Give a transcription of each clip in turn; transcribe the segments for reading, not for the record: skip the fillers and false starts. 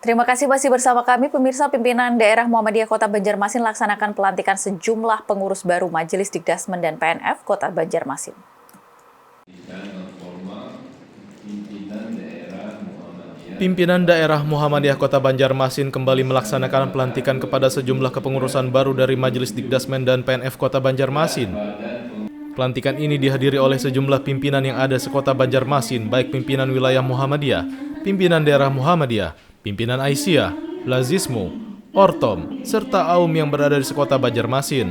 Terima kasih masih bersama kami, pemirsa. Pimpinan Daerah Muhammadiyah Kota Banjarmasin laksanakan pelantikan sejumlah pengurus baru Majelis Dikdasmen dan PNF Kota Banjarmasin. Pimpinan Daerah Muhammadiyah Kota Banjarmasin kembali melaksanakan pelantikan kepada sejumlah kepengurusan baru dari Majelis Dikdasmen dan PNF Kota Banjarmasin. Pelantikan ini dihadiri oleh sejumlah pimpinan yang ada sekota Banjarmasin, baik pimpinan wilayah Muhammadiyah, pimpinan daerah Muhammadiyah, pimpinan Aisyah, Lazismu, Ortom, serta Aum yang berada di sekota Banjarmasin.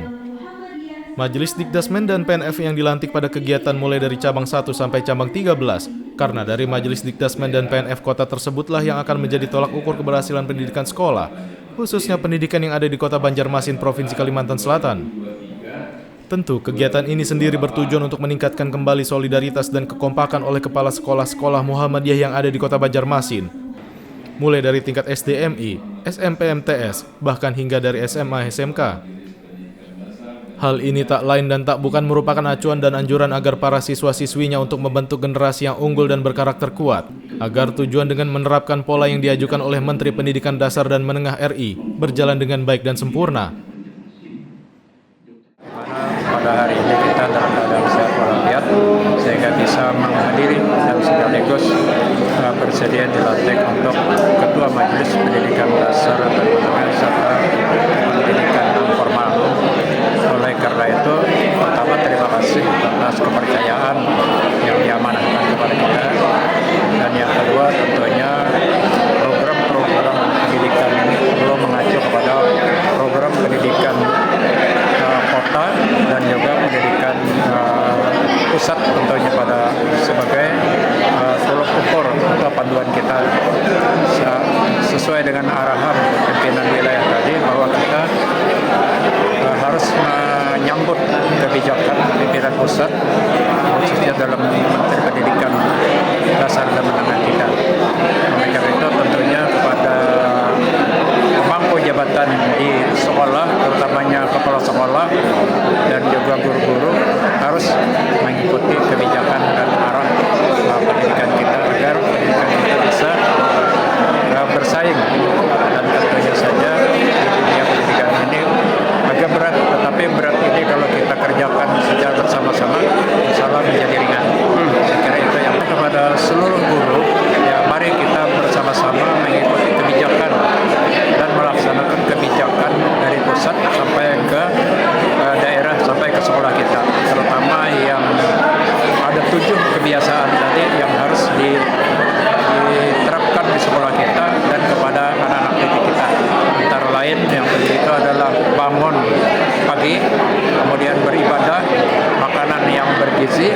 Majelis Dikdasmen dan PNF yang dilantik pada kegiatan mulai dari cabang 1 sampai cabang 13, karena dari Majelis Dikdasmen dan PNF kota tersebutlah yang akan menjadi tolak ukur keberhasilan pendidikan sekolah, khususnya pendidikan yang ada di kota Banjarmasin, Provinsi Kalimantan Selatan. Tentu, kegiatan ini sendiri bertujuan untuk meningkatkan kembali solidaritas dan kekompakan oleh kepala sekolah-sekolah Muhammadiyah yang ada di kota Banjarmasin, mulai dari tingkat SDMI, SMPMTS, bahkan hingga dari SMA SMK. Hal ini tak lain dan tak bukan merupakan acuan dan anjuran agar para siswa-siswinya untuk membentuk generasi yang unggul dan berkarakter kuat, agar tujuan dengan menerapkan pola yang diajukan oleh Menteri Pendidikan Dasar dan Menengah RI berjalan dengan baik dan sempurna. Pada hari ini kita dalam keadaan sehat walafiat sehingga bisa menghadiri dan sekaligus bersedia dilantik untuk Ketua Majelis Pendidikan Dasar dan Menengah serta Pendidikan Non-Formal. Oleh karena itu, pertama terima kasih atas kepercayaan yang diamanahkan kepada kita, dan yang kedua tentunya program-program pendidikan ini belum mengacu kepada program pendidikan kota dan juga pendidikan pusat tentunya pada sebagai tolok ukur atau panduan kita sesuai dengan arahan pimpinan wilayah tadi bahwa kita harus menyambut kebijakan pimpinan pusat khususnya dalam Menteri Pendidikan Dasar dan Menengah kita. Oleh karena itu tentunya kepada pemangku jabatan di sekolah, terutamanya kepala sekolah dan juga guru-guru harus mengikuti kebijakan dan arah pendidikan kita agar pendidikan kita bisa bersaing. Dan tentunya saja di dunia pendidikan ini agak berat, tetapi berat ini kalau kita kerjakan secara bersama-sama insya Allah menjadi ringan. Saya kira itu yang kepada seluruh guru, ya mari kita bersama-sama mengikuti kebijakan dan melaksanakan kebijakan dari pusat sampai ke daerah, sampai ke sekolah kita, terutama yang ada 7 kebiasaan tadi yang harus diterapkan di sekolah kita dan kepada anak-anak didik kita. Antara lain yang itu adalah bangun pagi, kemudian beribadah, makanan yang bergizi,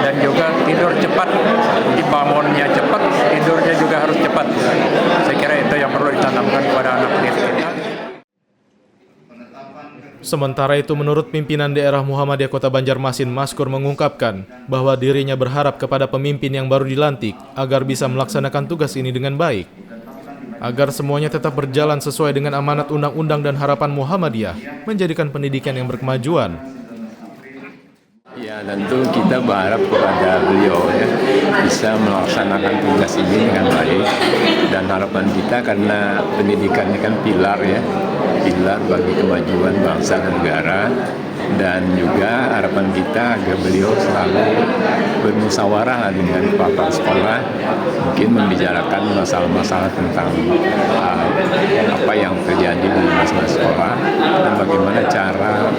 dan juga tidur cepat. Jadi bangunnya cepat, tidurnya juga harus cepat. Saya kira itu yang perlu ditanamkan kepada anak didik kita. Sementara itu, menurut pimpinan daerah Muhammadiyah Kota Banjarmasin, Maskur mengungkapkan bahwa dirinya berharap kepada pemimpin yang baru dilantik agar bisa melaksanakan tugas ini dengan baik, agar semuanya tetap berjalan sesuai dengan amanat undang-undang dan harapan Muhammadiyah menjadikan pendidikan yang berkemajuan. Ya, tentu kita berharap kepada beliau ya bisa melaksanakan tugas ini dengan baik, dan harapan kita karena pendidikan ini kan pilar bagi kemajuan bangsa dan negara, dan juga harapan kita agar beliau selalu bermusyawarah dengan kepala sekolah, mungkin membicarakan masalah-masalah tentang apa yang terjadi di masa sekolah dan bagaimana cara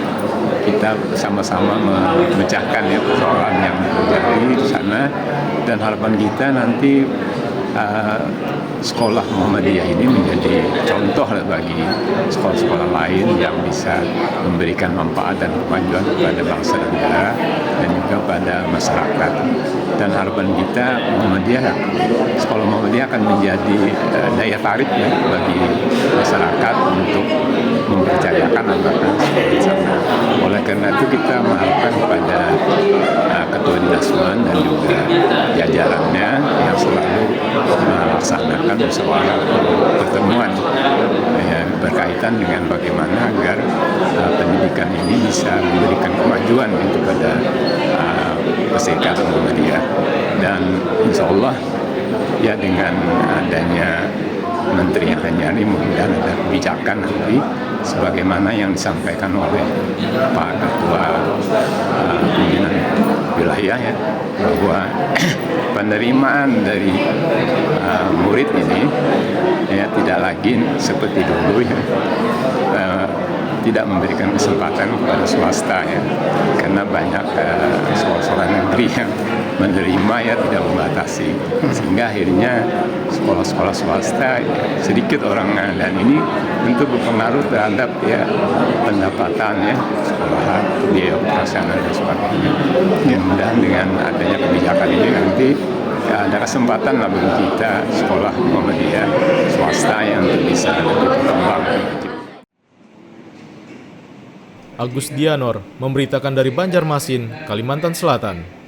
kita sama-sama memecahkan persoalan yang terjadi di sana. Dan harapan kita nanti sekolah Muhammadiyah ini menjadi contoh bagi sekolah-sekolah lain yang bisa memberikan manfaat dan kemajuan kepada bangsa dan negara dan juga pada masyarakat. Dan harapan kita sekolah Muhammadiyah akan menjadi daya tarik bagi masyarakat untuk mempercayakan anak-anak sekolah sana. Oleh karena itu kita mengharapkan kepada Ketua Dikdasmen dan juga jajarannya yang selalu melaksanakan musyawarah pertemuan berkaitan dengan bagaimana agar pendidikan ini bisa memberikan kemajuan kepada masyarakat Muhammadiyah. Dan insya Allah ya dengan adanya menteri yang kebijakan nanti sebagaimana yang disampaikan oleh Pak Ketua Pimpinan Wilayah ya, bahwa penerimaan dari murid ini ya tidak lagi seperti dulu ya, tidak memberikan kesempatan kepada swasta ya, karena banyak sekolah-sekolah negeri yang menerima ya tidak membatasi, sehingga akhirnya sekolah-sekolah swasta ya, sedikit orang, dan ini tentu berpengaruh terhadap ya pendapatan ya sekolah, biaya operasional dan sebagainya. Mudah-mudahan dengan adanya kebijakan ini nanti ya, ada kesempatan lah bagi kita sekolah Muhammadiyah swasta yang bisa lebih berkembang. Agus Dianor memberitakan dari Banjarmasin, Kalimantan Selatan.